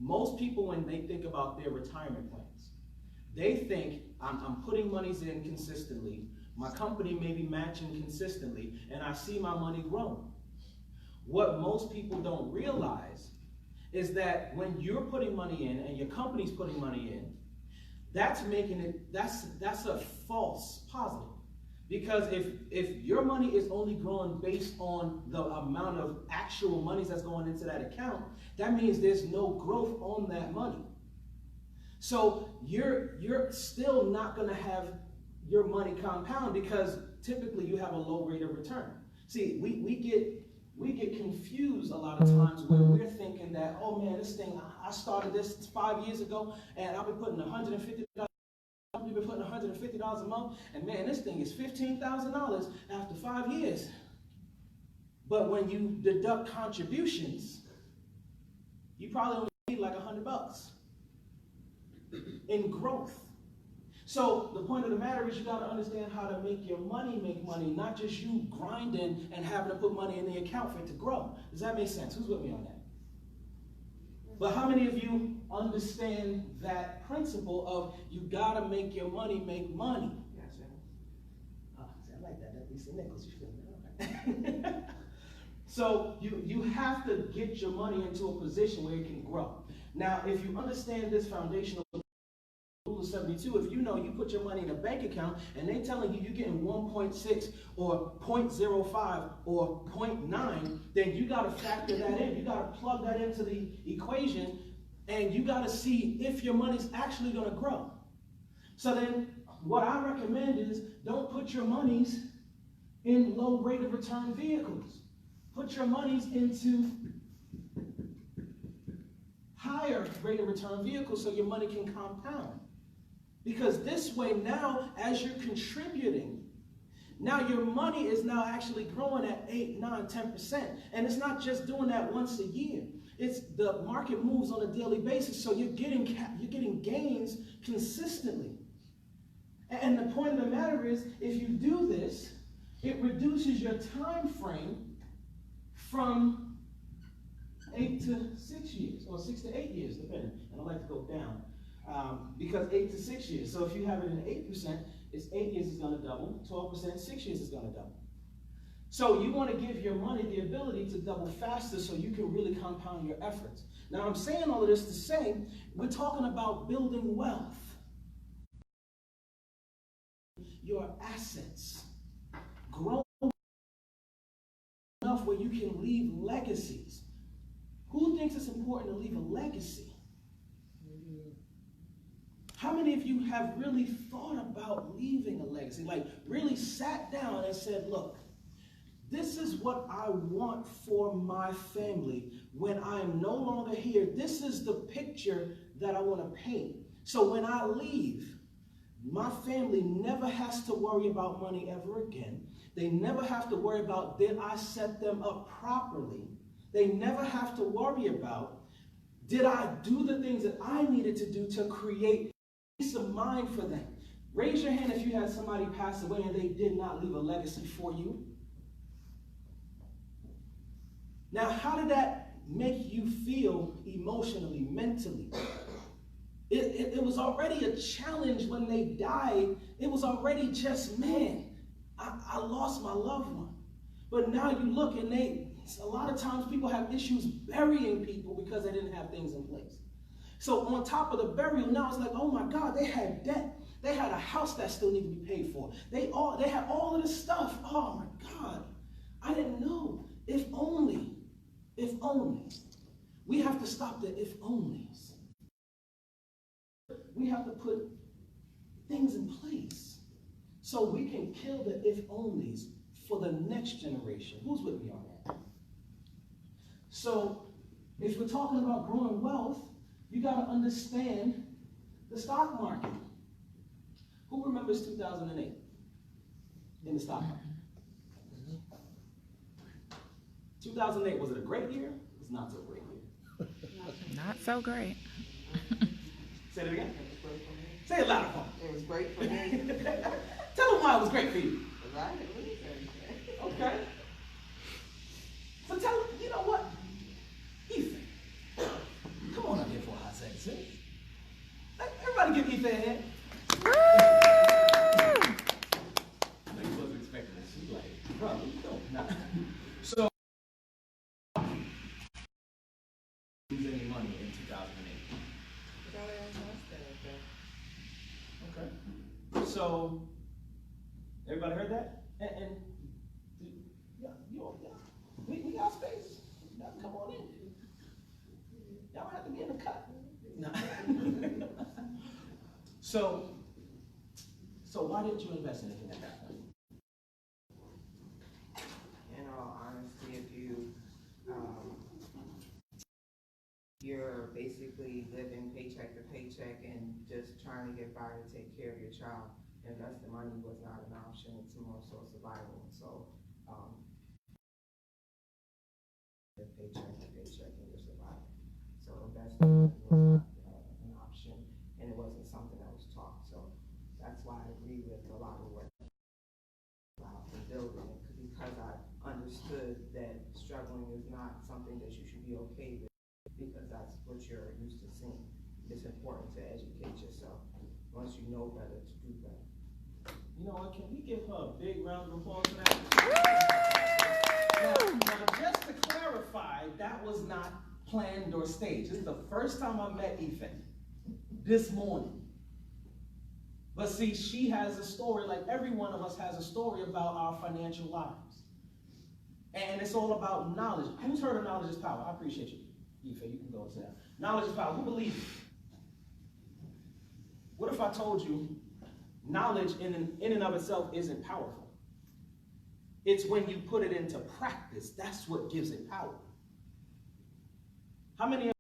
Most people, when they think about their retirement plans, they think, I'm putting monies in consistently, my company may be matching consistently, and I see my money growing. What most people don't realize is that when you're putting money in and your company's putting money in, that's a false positive. Because if your money is only growing based on the amount of actual monies that's going into that account, that means there's no growth on that money. So you're still not going to have your money compound, because typically you have a low rate of return. See, we get confused a lot of times when we're thinking that, oh man, this thing, I started this 5 years ago and I'll be putting $150 a month, and man, this thing is $15,000 after 5 years. But when you deduct contributions, you probably only need like $100 in growth. So the point of the matter is, you got to understand how to make your money make money, not just you grinding and having to put money in the account for it to grow. Does that make sense? Who's with me on that? But how many of you understand that principle of you got to make your money make money? Yes, I like that. That Lisa Nichols, you feeling that? So you have to get your money into a position where it can grow. Now, if you understand this foundational rule of 72, if you know you put your money in a bank account and they're telling you you're getting 1.6 or 0.05 or 0.9, then you got to factor that in. You got to plug that into the equation, and you got to see if your money's actually going to grow. So then what I recommend is, don't put your monies in low rate of return vehicles. Put your monies into higher rate of return vehicles so your money can compound. Because this way now, as you're contributing, now your money is now actually growing at 8, 9, 10%. And it's not just doing that once a year. It's the market moves on a daily basis, so you're getting gains consistently. And the point of the matter is, if you do this, it reduces your time frame from 8 to 6 years, or 6 to 8 years, depending. And I like to go down. Because 8 to 6 years. So if you have it in 8%, it's 8 years is going to double. 12%, 6 years is going to double. So you want to give your money the ability to double faster so you can really compound your efforts. Now, I'm saying all of this to say, we're talking about building wealth. Your assets. Grow enough where you can leave legacies. Who thinks it's important to leave a legacy? How many of you have really thought about leaving a legacy? Like really sat down and said, look, this is what I want for my family when I am no longer here. This is the picture that I want to paint. So when I leave, my family never has to worry about money ever again. They never have to worry about, did I set them up properly? They never have to worry about, did I do the things that I needed to do to create peace of mind for them? Raise your hand if you had somebody pass away and they did not leave a legacy for you. Now, how did that make you feel emotionally, mentally? It was already a challenge when they died. It was already just, man, I lost my loved one. But now you look and a lot of times people have issues burying people because they didn't have things in place. So on top of the burial, now it's like, oh my God, they had debt. They had a house that still needed to be paid for. They had all of this stuff. Oh my God, I didn't know. If only. If only. We have to stop the if onlys. We have to put things in place so we can kill the if onlys for the next generation. Who's with me on that? So if we're talking about growing wealth, you got to understand the stock market. Who remembers 2008 in the stock market? 2008, was it a great year? It was not so great year. Not so great. Say it again. Say it louder for me. It was great for me. Tell them why it was great for you. Right. Okay. So tell them, you know what? Ethan, come on up here for Ethan here. Woo! I wasn't expecting this. She's like, bro, what you doing? Nah. So, lose any money in 2008? Okay. So, everybody heard that? And we got space. Y'all come on in. Y'all don't have to be in the cut. No. So why didn't you invest in anything at that point? In all honesty, if you're basically living paycheck to paycheck and just trying to get by to take care of your child, investing money was not an option. It's more so survival. So, the paycheck to paycheck and you're surviving. So investing money was not an option, and it wasn't something that was taught. So that's why I agree with a lot of what about the building, because I understood that struggling is not something that you should be okay with, because that's what you're used to seeing. It's important to educate yourself once you know better to do better. You know what, can we give her a big round of applause for that? Now, just to clarify, that was not planned or staged. This is the first time I met Ethan, this morning. But see, she has a story, like every one of us has a story about our financial lives. And it's all about knowledge. Who's heard of knowledge is power? I appreciate you. Ethan, you can go and sit down. Knowledge is power. Who believes it? What if I told you knowledge in and of itself isn't powerful? It's when you put it into practice, that's what gives it power. How many